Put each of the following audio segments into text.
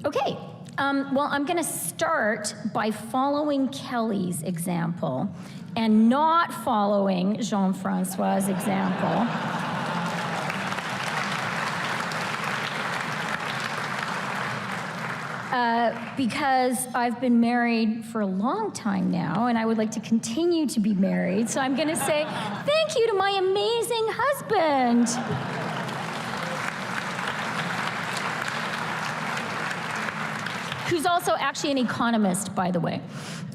Okay, well, I'm gonna start by following Kelly's example and not following Jean-Francois's example. Because I've been married for a long time now, and I would like to continue to be married, so I'm gonna say thank you to my amazing husband. Who's also actually an economist, by the way.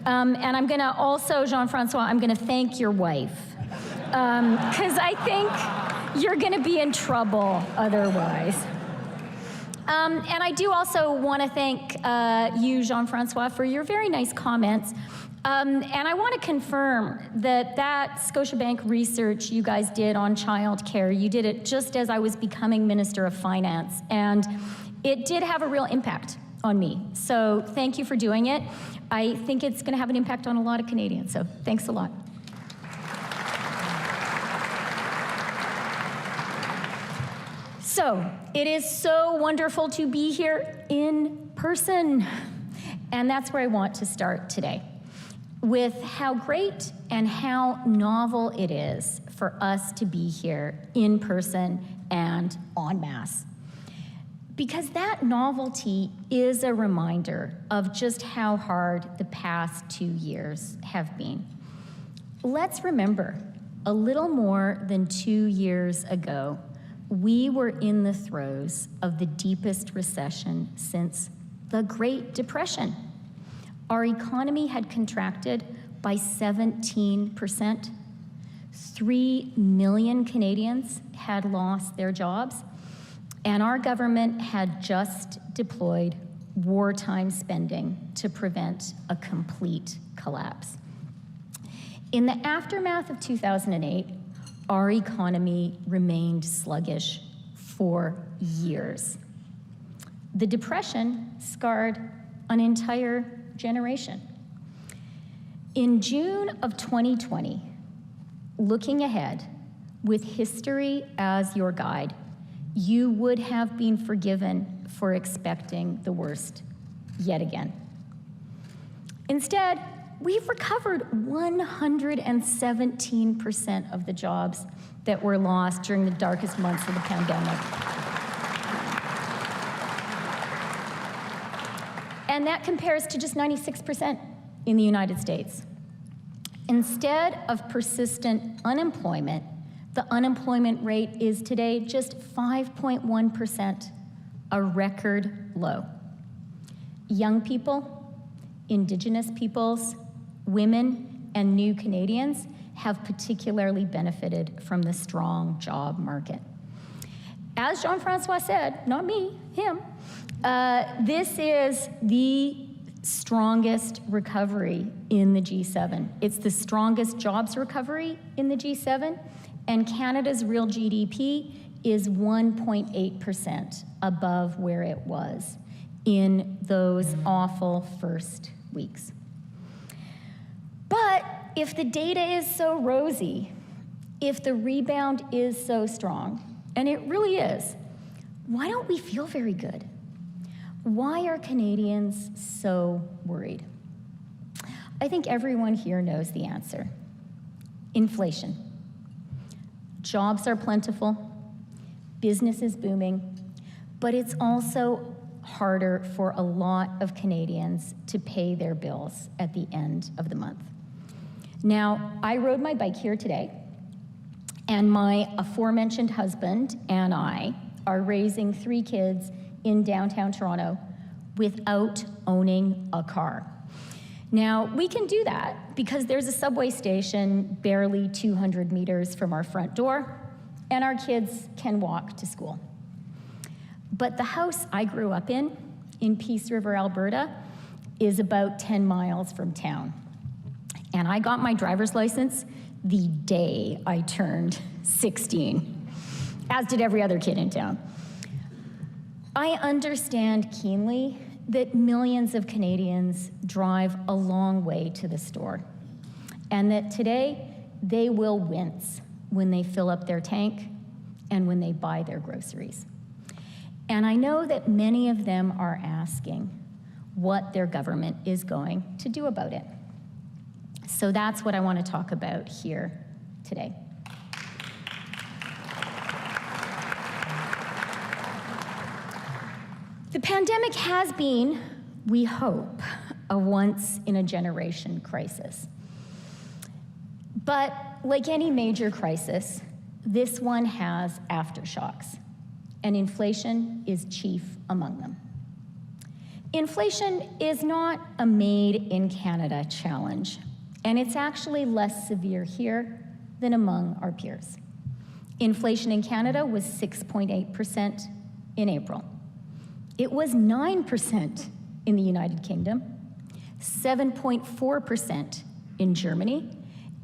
And I'm gonna also, Jean-Francois, I'm gonna thank your wife. Because I think you're gonna be in trouble otherwise. And I do also want to thank you, Jean-Francois, for your very nice comments. And I want to confirm that Scotiabank research you guys did on childcare, you did it just as I was becoming Minister of Finance. And it did have a real impact on me. So thank you for doing it. I think it's going to have an impact on a lot of Canadians. So thanks a lot. So, it is so wonderful to be here in person. And that's where I want to start today, with how great and how novel it is for us to be here in person and en masse. Because that novelty is a reminder of just how hard the past 2 years have been. Let's remember, a little more than 2 years ago, we were in the throes of the deepest recession since the Great Depression. Our economy had contracted by 17%. 3 million Canadians had lost their jobs, and our government had just deployed wartime spending to prevent a complete collapse. In the aftermath of 2008, our economy remained sluggish for years. The Depression scarred an entire generation. In June of 2020, looking ahead, with history as your guide, you would have been forgiven for expecting the worst yet again. Instead, we've recovered 117% of the jobs that were lost during the darkest months of the pandemic. And that compares to just 96% in the United States. Instead of persistent unemployment, the unemployment rate is today just 5.1%, a record low. Young people, Indigenous peoples, women, and new Canadians have particularly benefited from the strong job market. As Jean-Francois said, not me, him, this is the strongest recovery in the G7. It's the strongest jobs recovery in the G7, and Canada's real GDP is 1.8% above where it was in those awful first weeks. But if the data is so rosy, if the rebound is so strong, and it really is, why don't we feel very good? Why are Canadians so worried? I think everyone here knows the answer. Inflation. Jobs are plentiful, business is booming, but it's also harder for a lot of Canadians to pay their bills at the end of the month. Now, I rode my bike here today, and my aforementioned husband and I are raising 3 kids in downtown Toronto without owning a car. Now, we can do that because there's a subway station barely 200 meters from our front door, and our kids can walk to school. But the house I grew up in Peace River, Alberta, is about 10 miles from town. And I got my driver's license the day I turned 16, as did every other kid in town. I understand keenly that millions of Canadians drive a long way to the store, and that today they will wince when they fill up their tank and when they buy their groceries. And I know that many of them are asking what their government is going to do about it. So that's what I want to talk about here today. The pandemic has been, we hope, a once-in-a-generation crisis. But like any major crisis, this one has aftershocks, and inflation is chief among them. Inflation is not a made-in-Canada challenge, and it's actually less severe here than among our peers. Inflation in Canada was 6.8% in April. It was 9% in the United Kingdom, 7.4% in Germany,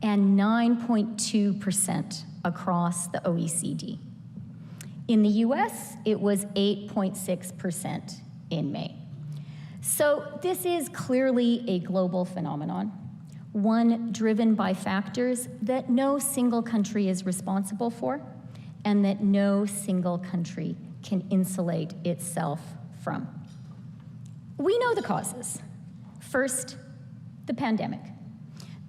and 9.2% across the OECD. In the US, it was 8.6% in May. So this is clearly a global phenomenon, one driven by factors that no single country is responsible for and that no single country can insulate itself from. We know the causes. First, the pandemic.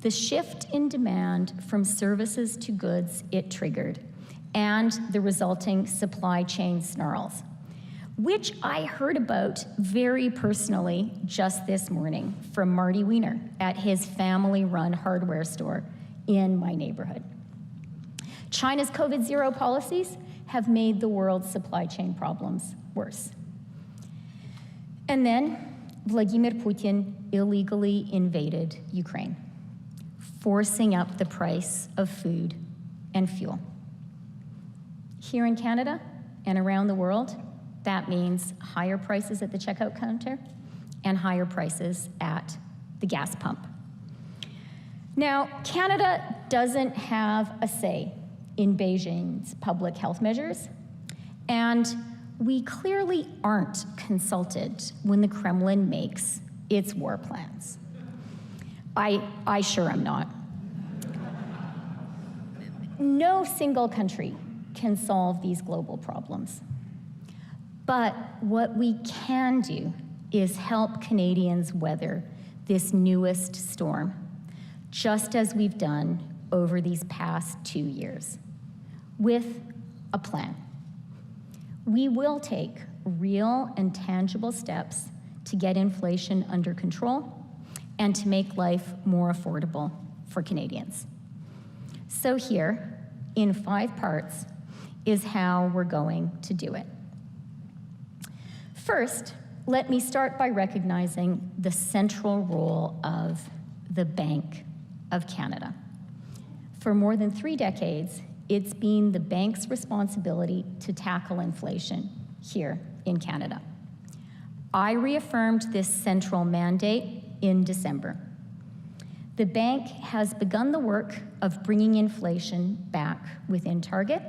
The shift in demand from services to goods it triggered, and the resulting supply chain snarls, which I heard about very personally just this morning from Marty Wiener at his family-run hardware store in my neighborhood. China's COVID-0 policies have made the world's supply chain problems worse. And then Vladimir Putin illegally invaded Ukraine, forcing up the price of food and fuel. Here in Canada and around the world, that means higher prices at the checkout counter and higher prices at the gas pump. Now, Canada doesn't have a say in Beijing's public health measures, and we clearly aren't consulted when the Kremlin makes its war plans. I sure am not. No single country can solve these global problems. But what we can do is help Canadians weather this newest storm, just as we've done over these past 2 years, with a plan. We will take real and tangible steps to get inflation under control and to make life more affordable for Canadians. So here, in 5 parts, is how we're going to do it. First, let me start by recognizing the central role of the Bank of Canada. For more than 3 decades, it's been the bank's responsibility to tackle inflation here in Canada. I reaffirmed this central mandate in December. The bank has begun the work of bringing inflation back within target,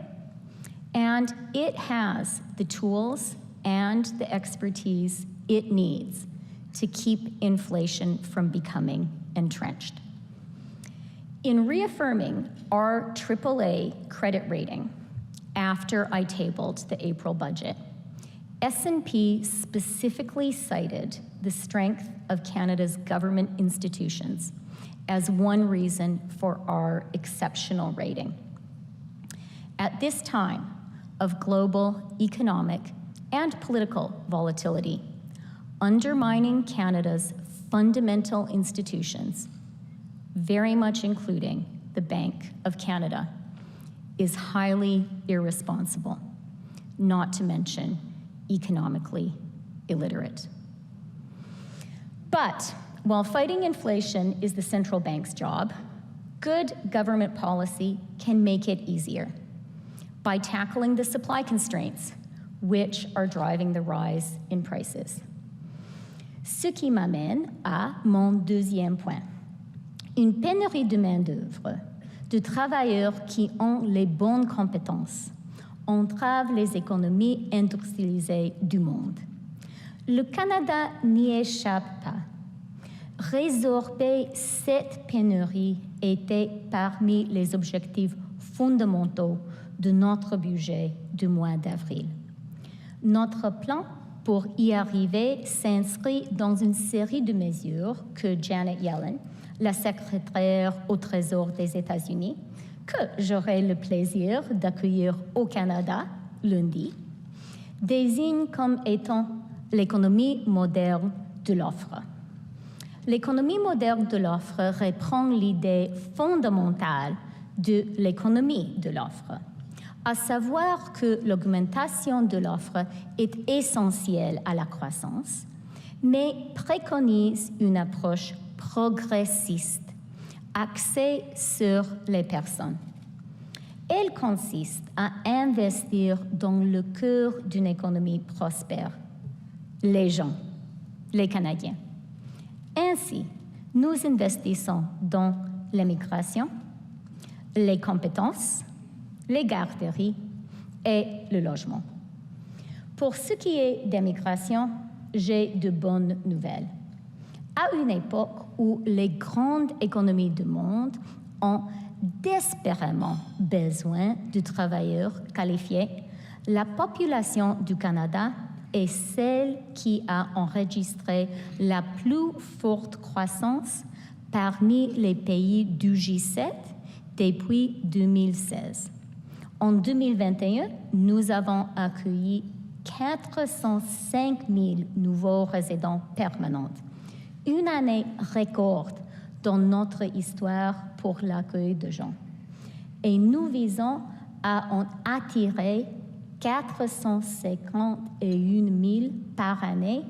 and it has the tools and the expertise it needs to keep inflation from becoming entrenched. In reaffirming our AAA credit rating after I tabled the April budget, S&P specifically cited the strength of Canada's government institutions as one reason for our exceptional rating. At this time of global economic and political volatility, undermining Canada's fundamental institutions, very much including the Bank of Canada, is highly irresponsible, not to mention economically illiterate. But while fighting inflation is the central bank's job, good government policy can make it easier by tackling the supply constraints which are driving the rise in prices. Ce qui m'amène à mon deuxième point. Une pénurie de main-d'œuvre, de travailleurs qui ont les bonnes compétences, entrave les économies industrialisées du monde. Le Canada n'y échappe pas. Résorber cette pénurie était parmi les objectifs fondamentaux de notre budget du mois d'avril. Notre plan pour y arriver s'inscrit dans une série de mesures que Janet Yellen, la secrétaire au Trésor des États-Unis, que j'aurai le plaisir d'accueillir au Canada lundi, désigne comme étant l'économie moderne de l'offre. L'économie moderne de l'offre reprend l'idée fondamentale de l'économie de l'offre, à savoir que l'augmentation de l'offre est essentielle à la croissance, mais préconise une approche progressiste, axée sur les personnes. Elle consiste à investir dans le cœur d'une économie prospère, les gens, les Canadiens. Ainsi, nous investissons dans l'immigration, les compétences, les garderies et le logement. Pour ce qui est d'immigration, j'ai de bonnes nouvelles. À une époque où les grandes économies du monde ont désespérément besoin de travailleurs qualifiés, la population du Canada est celle qui a enregistré la plus forte croissance parmi les pays du G7 depuis 2016. En 2021, nous avons accueilli 405 000 nouveaux résidents permanents, une année record dans notre histoire pour l'accueil de gens. Et nous visons à en attirer 451 000 par année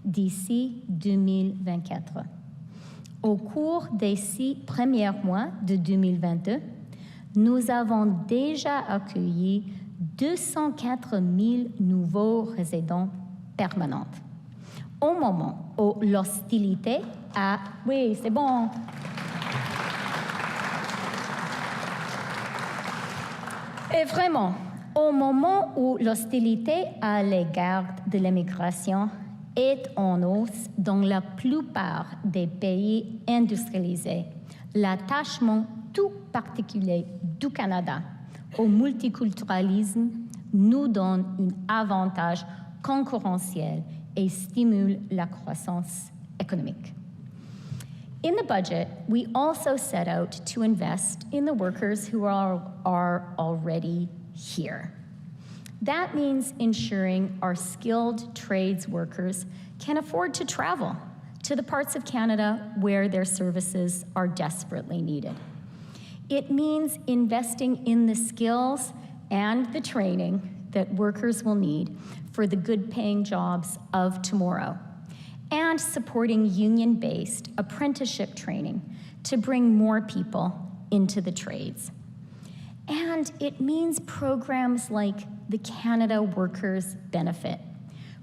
d'ici 2024. Au cours des 6 premiers mois de 2022, nous avons déjà accueilli 204 000 nouveaux résidents permanents. Au moment où l'hostilité a... Oui, c'est bon. Et vraiment, au moment où l'hostilité à l'égard de l'immigration est en hausse dans la plupart des pays industrialisés, l'attachement tout particulier du Canada au multiculturalisme nous donne un avantage concurrentiel et stimule la croissance économique. In the budget, we also set out to invest in the workers who are already here. That means ensuring our skilled trades workers can afford to travel to the parts of Canada where their services are desperately needed. It means investing in the skills and the training that workers will need for the good-paying jobs of tomorrow, and supporting union-based apprenticeship training to bring more people into the trades. And it means programs like the Canada Workers Benefit,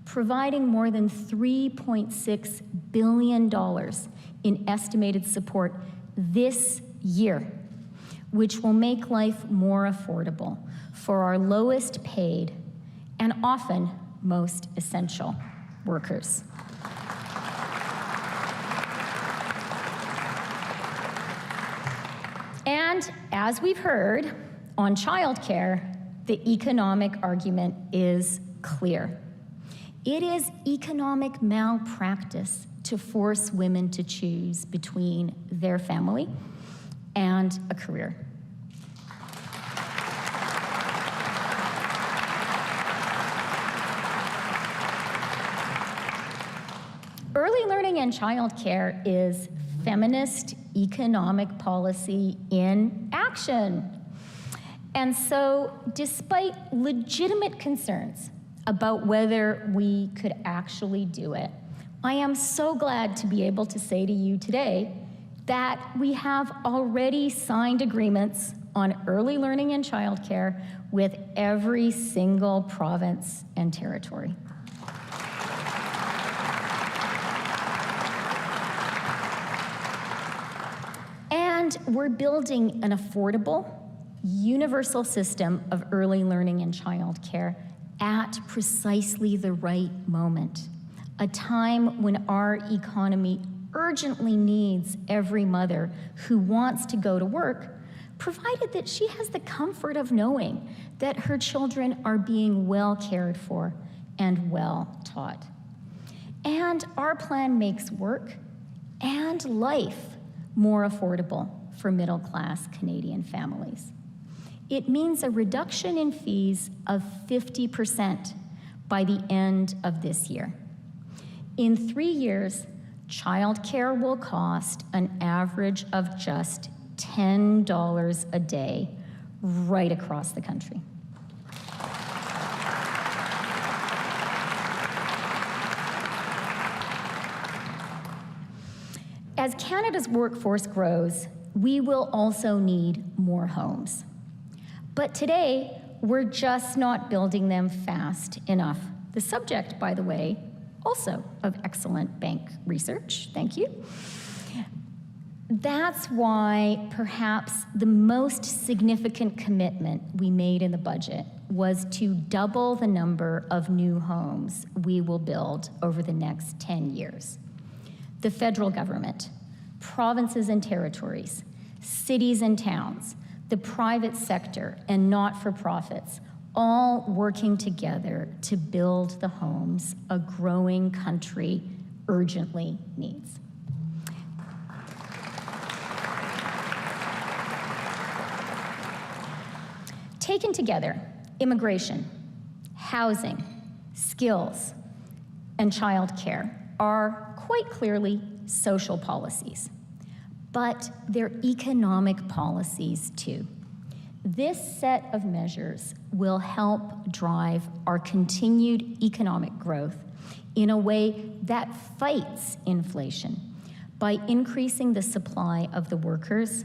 providing more than $3.6 billion in estimated support this year, which will make life more affordable for our lowest paid and often most essential workers. And as we've heard, on childcare, the economic argument is clear. It is economic malpractice to force women to choose between their family and a career. Early learning and childcare is feminist economic policy in action. And so, despite legitimate concerns about whether we could actually do it, I am so glad to be able to say to you today that we have already signed agreements on early learning and childcare with every single province and territory. And we're building an affordable, universal system of early learning and childcare at precisely the right moment, a time when our economy urgently needs every mother who wants to go to work, provided that she has the comfort of knowing that her children are being well cared for and well taught. And our plan makes work and life more affordable for middle-class Canadian families. It means a reduction in fees of 50% by the end of this year. In 3 years, childcare will cost an average of just $10 a day right across the country. As Canada's workforce grows, we will also need more homes. But today, we're just not building them fast enough. The subject, by the way, also of excellent bank research, thank you. That's why perhaps the most significant commitment we made in the budget was to double the number of new homes we will build over the next 10 years. The federal government, provinces and territories, cities and towns, the private sector, and not-for-profits, all working together to build the homes a growing country urgently needs. Taken together, immigration, housing, skills, and childcare are quite clearly social policies, but they're economic policies too. This set of measures will help drive our continued economic growth in a way that fights inflation by increasing the supply of the workers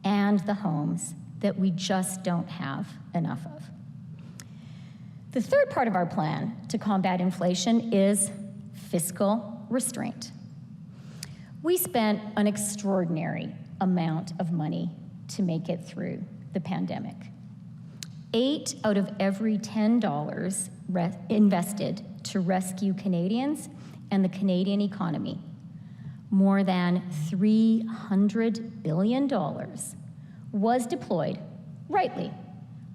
and the homes that we just don't have enough of. The third part of our plan to combat inflation is fiscal restraint. We spent an extraordinary amount of money to make it through the pandemic. 8 out of every $10 invested to rescue Canadians and the Canadian economy, more than $300 billion, was deployed, rightly,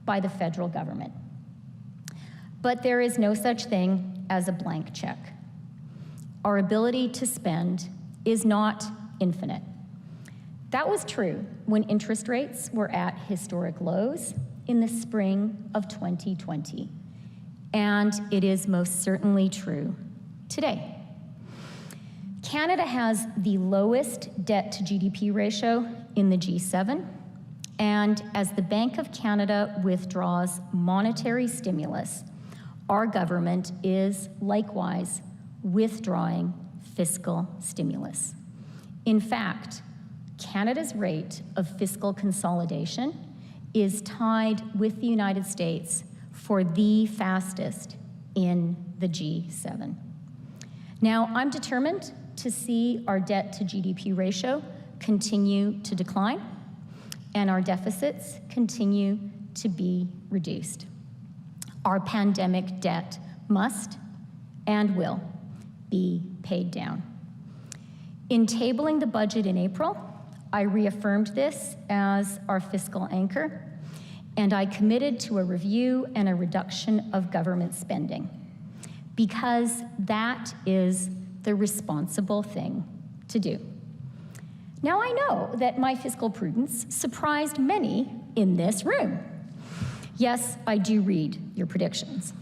by the federal government. But there is no such thing as a blank check. Our ability to spend is not infinite. That was true when interest rates were at historic lows in the spring of 2020, and it is most certainly true today. Canada has the lowest debt to GDP ratio in the G7, and as the Bank of Canada withdraws monetary stimulus, our government is likewise withdrawing fiscal stimulus. In fact, Canada's rate of fiscal consolidation is tied with the United States for the fastest in the G7. Now, I'm determined to see our debt to GDP ratio continue to decline and our deficits continue to be reduced. Our pandemic debt must and will be paid down. In tabling the budget in April, I reaffirmed this as our fiscal anchor, and I committed to a review and a reduction of government spending, because that is the responsible thing to do. Now, I know that my fiscal prudence surprised many in this room. Yes, I do read your predictions.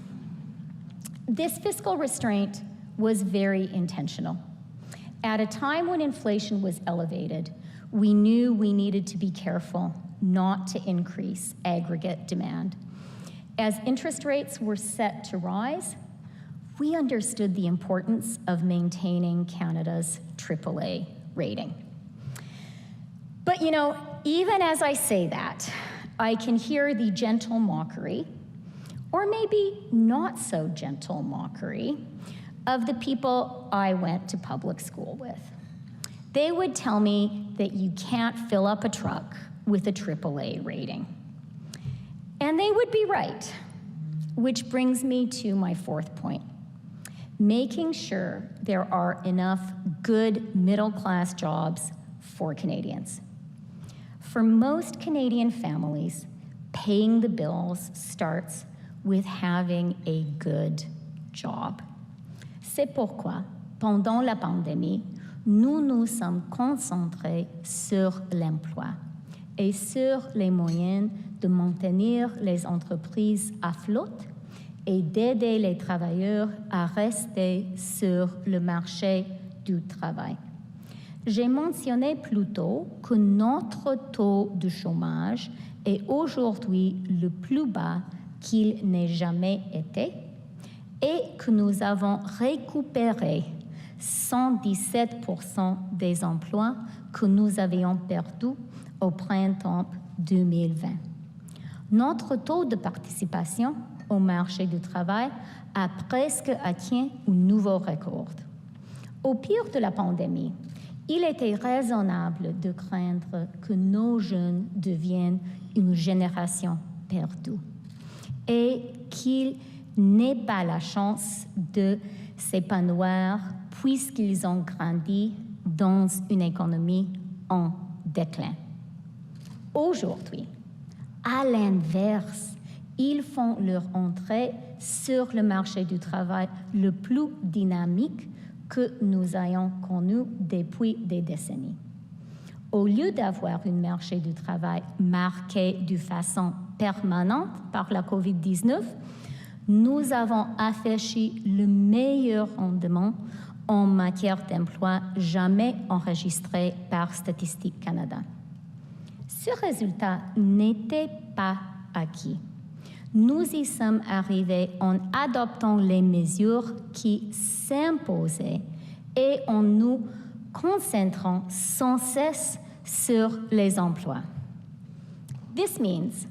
This fiscal restraint was very intentional. At a time when inflation was elevated, we knew we needed to be careful not to increase aggregate demand. As interest rates were set to rise, we understood the importance of maintaining Canada's AAA rating. But you know, even as I say that, I can hear the gentle mockery, or maybe not so gentle mockery, of the people I went to public school with. They would tell me that you can't fill up a truck with a AAA rating. And they would be right, which brings me to my fourth point. Making sure there are enough good middle-class jobs for Canadians. For most Canadian families, paying the bills starts with having a good job. C'est pourquoi, pendant la pandémie, nous nous sommes concentrés sur l'emploi et sur les moyens de maintenir les entreprises à flotte et d'aider les travailleurs à rester sur le marché du travail. J'ai mentionné plus tôt que notre taux de chômage est aujourd'hui le plus bas qu'il n'ait jamais été et que nous avons récupéré 117% des emplois que nous avions perdus au printemps 2020. Notre taux de participation au marché du travail a presque atteint un nouveau record. Au pire de la pandémie, il était raisonnable de craindre que nos jeunes deviennent une génération perdue et qu'ils n'aient pas la chance de s'épanouir puisqu'ils ont grandi dans une économie en déclin. Aujourd'hui, à l'inverse, ils font leur entrée sur le marché du travail le plus dynamique que nous ayons connu depuis des décennies. Au lieu d'avoir un marché du travail marqué de façon permanente par la COVID-19, nous avons affiché le meilleur rendement en matière d'emploi jamais enregistré par Statistique Canada. Ce résultat n'était pas acquis. Nous y sommes arrivés en adoptant les mesures qui s'imposaient et en nous concentrant sans cesse sur les emplois. This means,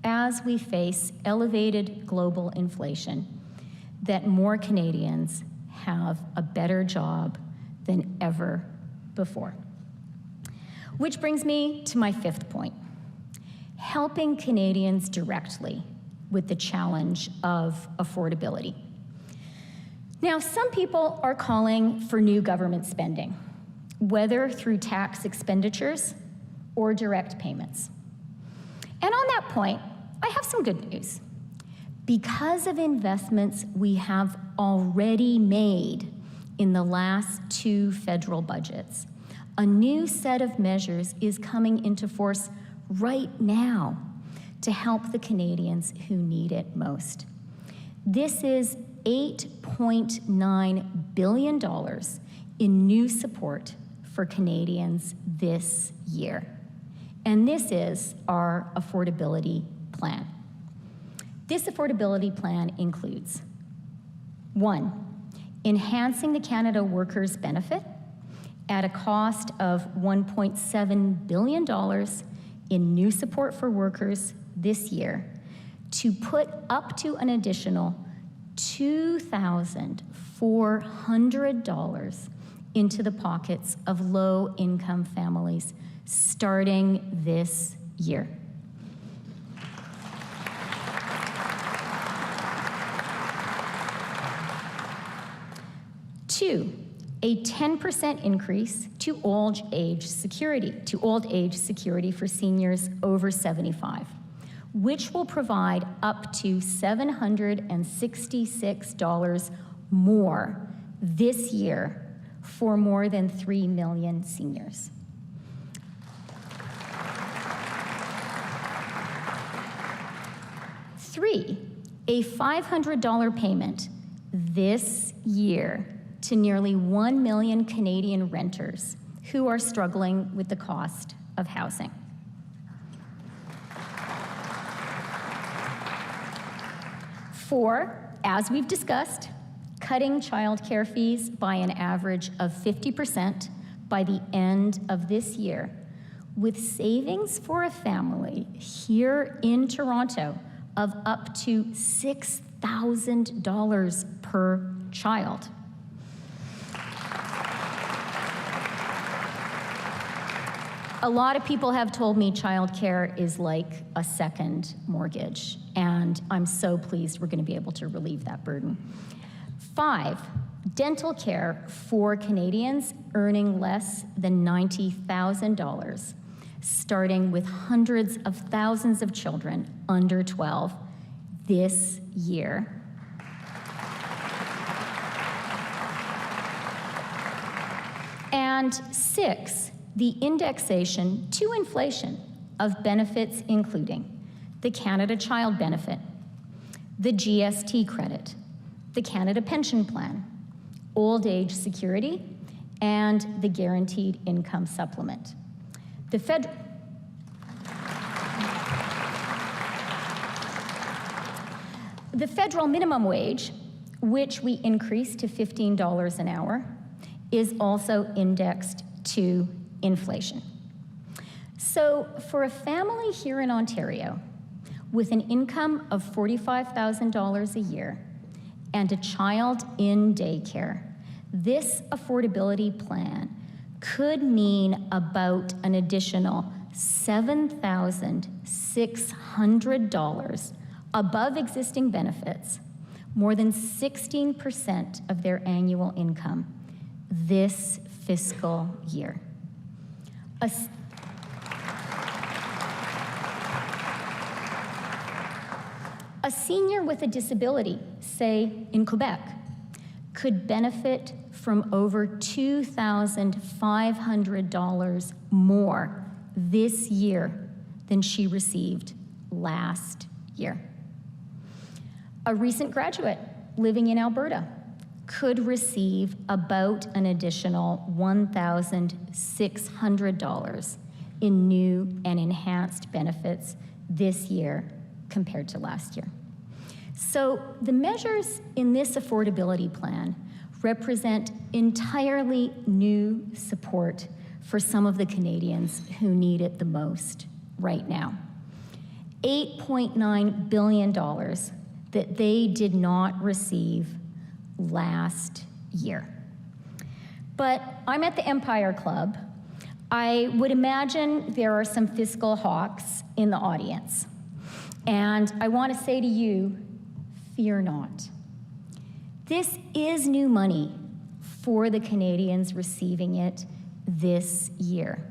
as we face elevated global inflation, that more Canadians have a better job than ever before. Which brings me to my fifth point, helping Canadians directly with the challenge of affordability. Now, some people are calling for new government spending, whether through tax expenditures or direct payments. And on that point, I have some good news. Because of investments we have already made in the last two federal budgets, a new set of measures is coming into force right now to help the Canadians who need it most. This is $8.9 billion in new support for Canadians this year. And this is our affordability plan. This affordability plan includes 1, enhancing the Canada Workers' Benefit at a cost of $1.7 billion in new support for workers this year to put up to an additional $2,400 into the pockets of low-income families starting this year. 2, a 10% increase to old age security for seniors over 75, which will provide up to $766 more this year for more than 3 million seniors. 3, a $500 payment this year to nearly 1 million Canadian renters who are struggling with the cost of housing. 4, as we've discussed, cutting childcare fees by an average of 50% by the end of this year, with savings for a family here in Toronto of up to $6,000 per child. A lot of people have told me childcare is like a second mortgage, and I'm so pleased we're going to be able to relieve that burden. 5, dental care for Canadians earning less than $90,000, starting with hundreds of thousands of children under 12 this year. And 6, the indexation to inflation of benefits including the Canada Child Benefit, the GST credit, the Canada Pension Plan, Old Age Security, and the Guaranteed Income Supplement. The federal minimum wage, which we increased to $15 an hour, is also indexed to inflation. So for a family here in Ontario with an income of $45,000 a year and a child in daycare, this affordability plan could mean about an additional $7,600 above existing benefits, more than 16% of their annual income this fiscal year. A senior with a disability, say in Quebec, could benefit from over $2,500 more this year than she received last year. A recent graduate living in Alberta could receive about an additional $1,600 in new and enhanced benefits this year compared to last year. So the measures in this affordability plan represent entirely new support for some of the Canadians who need it the most right now. $8.9 billion that they did not receive last year. But I'm at the Empire Club. I would imagine there are some fiscal hawks in the audience. And I want to say to you, fear not. This is new money for the Canadians receiving it this year.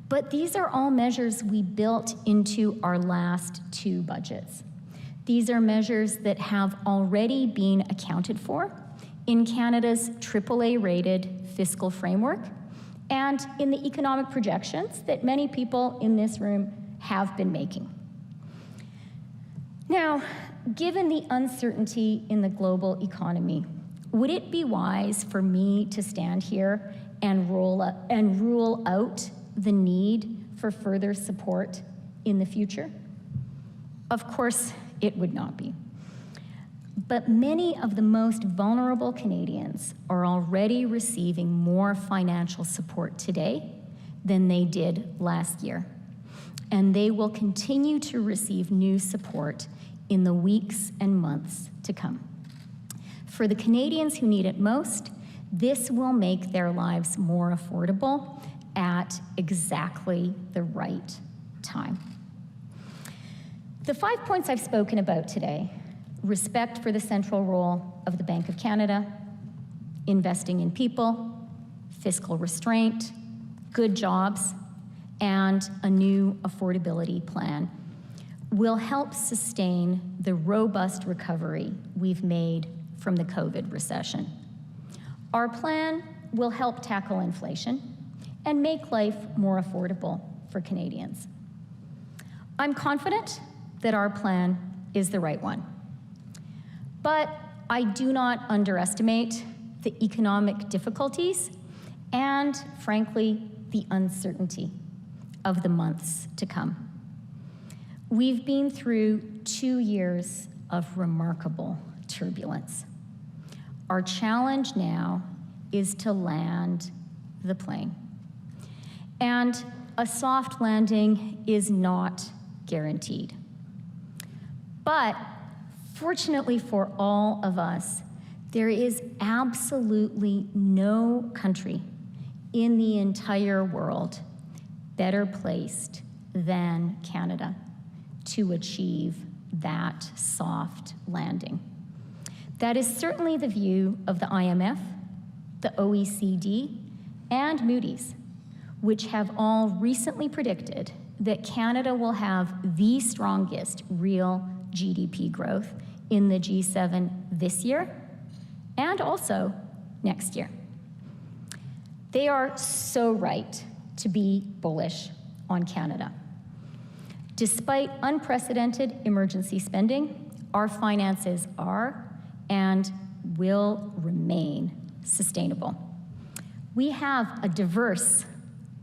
But these are all measures we built into our last 2 budgets. These are measures that have already been accounted for in Canada's AAA-rated fiscal framework and in the economic projections that many people in this room have been making. Now, given the uncertainty in the global economy, would it be wise for me to stand here and rule out the need for further support in the future? Of course, it would not be. But many of the most vulnerable Canadians are already receiving more financial support today than they did last year. And they will continue to receive new support in the weeks and months to come. For the Canadians who need it most, this will make their lives more affordable at exactly the right time. The 5 points I've spoken about today: respect for the central role of the Bank of Canada, investing in people, fiscal restraint, good jobs, and a new affordability plan will help sustain the robust recovery we've made from the COVID recession. Our plan will help tackle inflation and make life more affordable for Canadians. I'm confident that our plan is the right one. But I do not underestimate the economic difficulties and, frankly, the uncertainty of the months to come. We've been through 2 years of remarkable turbulence. Our challenge now is to land the plane. And a soft landing is not guaranteed. But fortunately for all of us, there is absolutely no country in the entire world better placed than Canada to achieve that soft landing. That is certainly the view of the IMF, the OECD, and Moody's, which have all recently predicted that Canada will have the strongest real GDP growth in the G7 this year and also next year. They are so right to be bullish on Canada. Despite unprecedented emergency spending, our finances are and will remain sustainable. We have a diverse,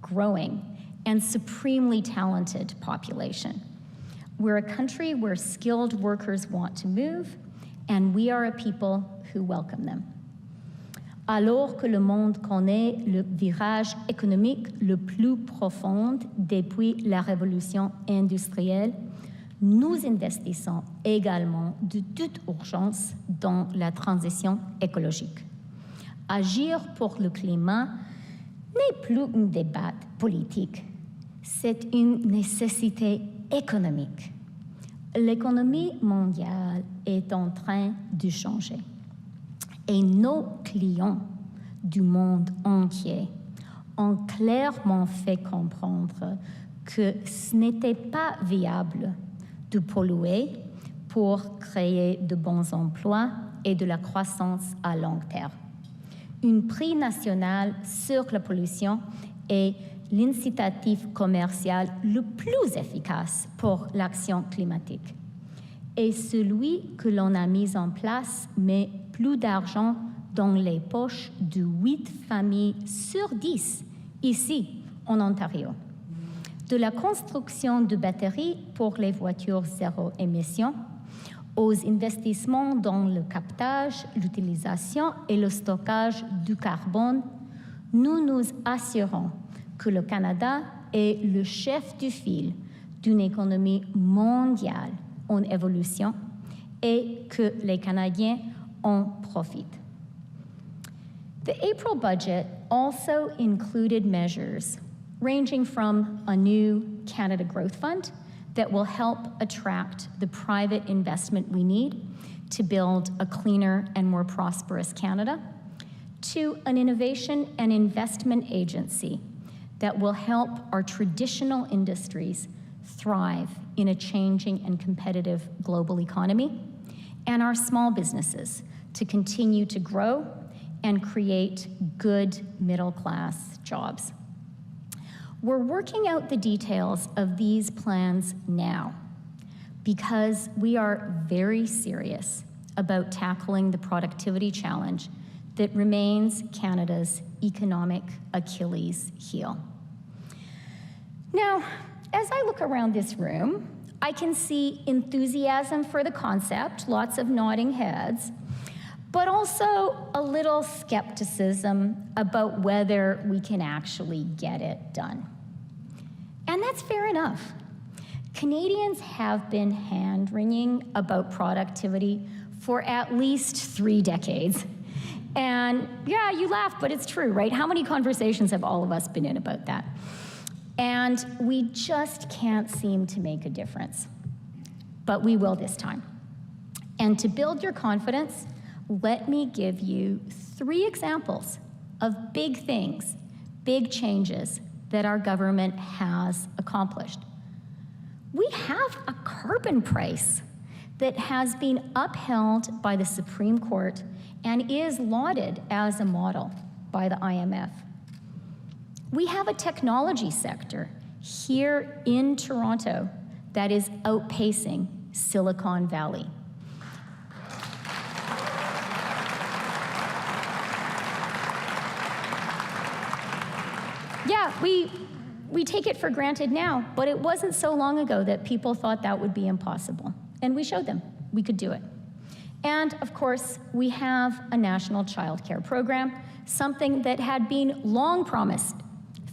growing, and supremely talented population. We're a country where skilled workers want to move, and we are a people who welcome them. Alors que le monde connaît le virage économique le plus profond depuis la révolution industrielle, nous investissons également de toute urgence dans la transition écologique. Agir pour le climat n'est plus un débat politique, c'est une nécessité économique. L'économie mondiale est en train de changer. Et nos clients du monde entier ont clairement fait comprendre que ce n'était pas viable de polluer pour créer de bons emplois et de la croissance à long terme. Un prix national sur la pollution est l'incitatif commercial le plus efficace pour l'action climatique. Et celui que l'on a mis en place met plus d'argent dans les poches de 8 familles sur 10 ici en Ontario. De la construction de batteries pour les voitures zéro émission, aux investissements dans le captage, l'utilisation et le stockage du carbone, nous nous assurons que le Canada est le chef du file d'une économie mondiale en évolution et que les Canadiens en profitent. The April budget also included measures ranging from a new Canada Growth Fund that will help attract the private investment we need to build a cleaner and more prosperous Canada, to an innovation and investment agency that will help our traditional industries thrive in a changing and competitive global economy, and our small businesses to continue to grow and create good middle-class jobs. We're working out the details of these plans now because we are very serious about tackling the productivity challenge that remains Canada's economic Achilles heel. Now, as I look around this room, I can see enthusiasm for the concept, lots of nodding heads, but also a little skepticism about whether we can actually get it done. And that's fair enough. Canadians have been hand-wringing about productivity for at least 3 decades. And yeah, you laugh, but it's true, right? How many conversations have all of us been in about that? And we just can't seem to make a difference. But we will this time. And to build your confidence, let me give you 3 examples of big things, big changes that our government has accomplished. We have a carbon price that has been upheld by the Supreme Court and is lauded as a model by the IMF. We have a technology sector here in Toronto that is outpacing Silicon Valley. Yeah, we take it for granted now, but it wasn't so long ago that people thought that would be impossible. And we showed them we could do it. And of course, we have a national child care program, something that had been long promised,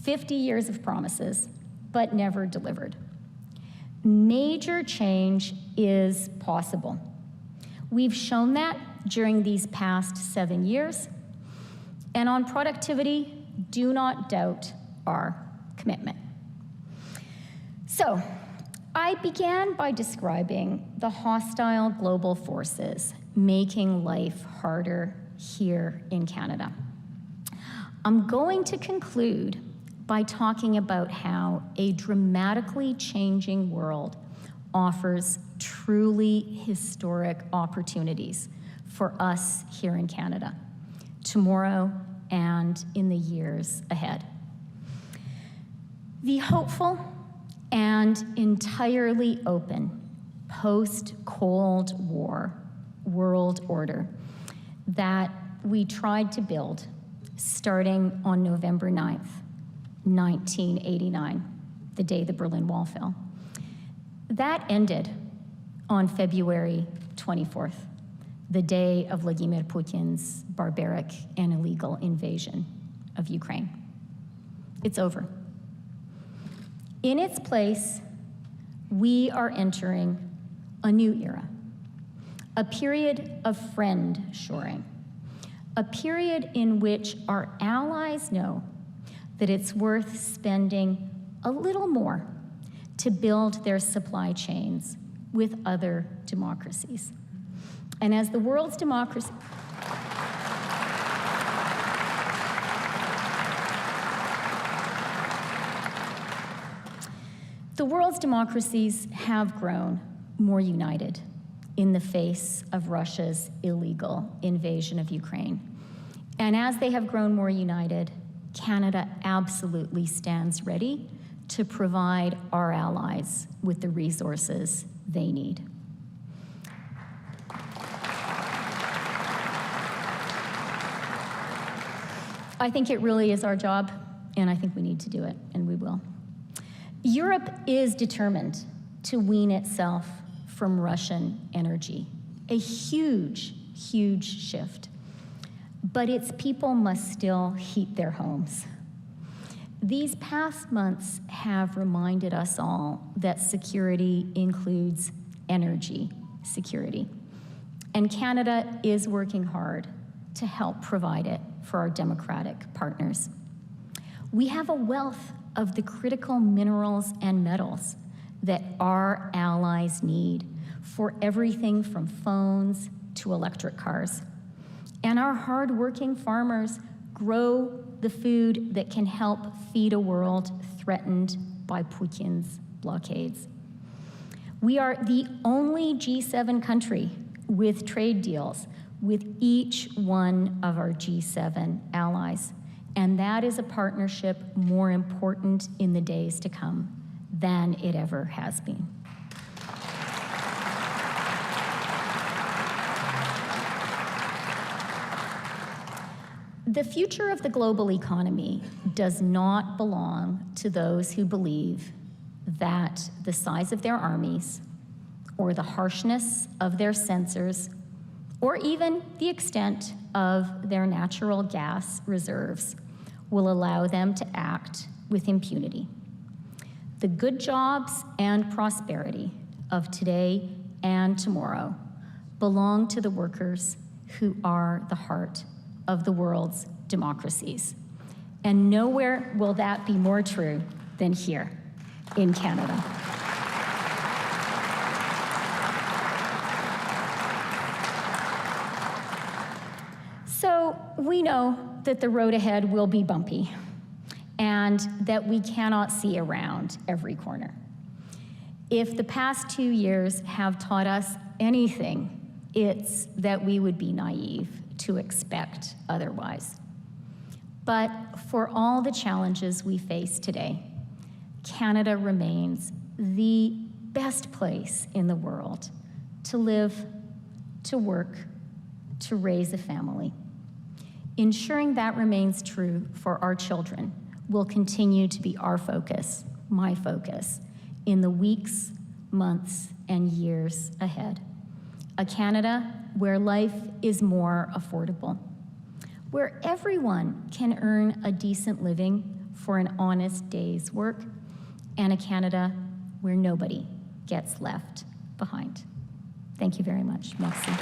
50 years of promises, but never delivered. Major change is possible. We've shown that during these past 7 years. And on productivity, do not doubt our commitment. So, I began by describing the hostile global forces making life harder here in Canada. I'm going to conclude by talking about how a dramatically changing world offers truly historic opportunities for us here in Canada, tomorrow and in the years ahead. The hopeful and entirely open post-Cold War world order that we tried to build starting on November 9th, 1989, the day the Berlin Wall fell. That ended on February 24th, the day of Vladimir Putin's barbaric and illegal invasion of Ukraine. It's over. In its place, we are entering a new era, a period of friend shoring, a period in which our allies know that it's worth spending a little more to build their supply chains with other democracies. And as the world's democracy, the world's democracies have grown more united in the face of Russia's illegal invasion of Ukraine. And as they have grown more united, Canada absolutely stands ready to provide our allies with the resources they need. I think it really is our job, and I think we need to do it, and we will. Europe is determined to wean itself from Russian energy, a huge, huge shift. But its people must still heat their homes. These past months have reminded us all that security includes energy security. And Canada is working hard to help provide it for our democratic partners. We have a wealth of the critical minerals and metals that our allies need for everything from phones to electric cars. And our hardworking farmers grow the food that can help feed a world threatened by Putin's blockades. We are the only G7 country with trade deals with each one of our G7 allies. And that is a partnership more important in the days to come than it ever has been. The future of the global economy does not belong to those who believe that the size of their armies, or the harshness of their censors, or even the extent of their natural gas reserves will allow them to act with impunity. The good jobs and prosperity of today and tomorrow belong to the workers who are the heart of the world's democracies. And nowhere will that be more true than here in Canada. So we know that the road ahead will be bumpy and that we cannot see around every corner. If the past 2 years have taught us anything, it's that we would be naive to expect otherwise. But for all the challenges we face today, Canada remains the best place in the world to live, to work, to raise a family. Ensuring that remains true for our children will continue to be our focus, my focus, in the weeks, months, and years ahead. A Canada where life is more affordable, where everyone can earn a decent living for an honest day's work, and a Canada where nobody gets left behind. Thank you very much. Merci.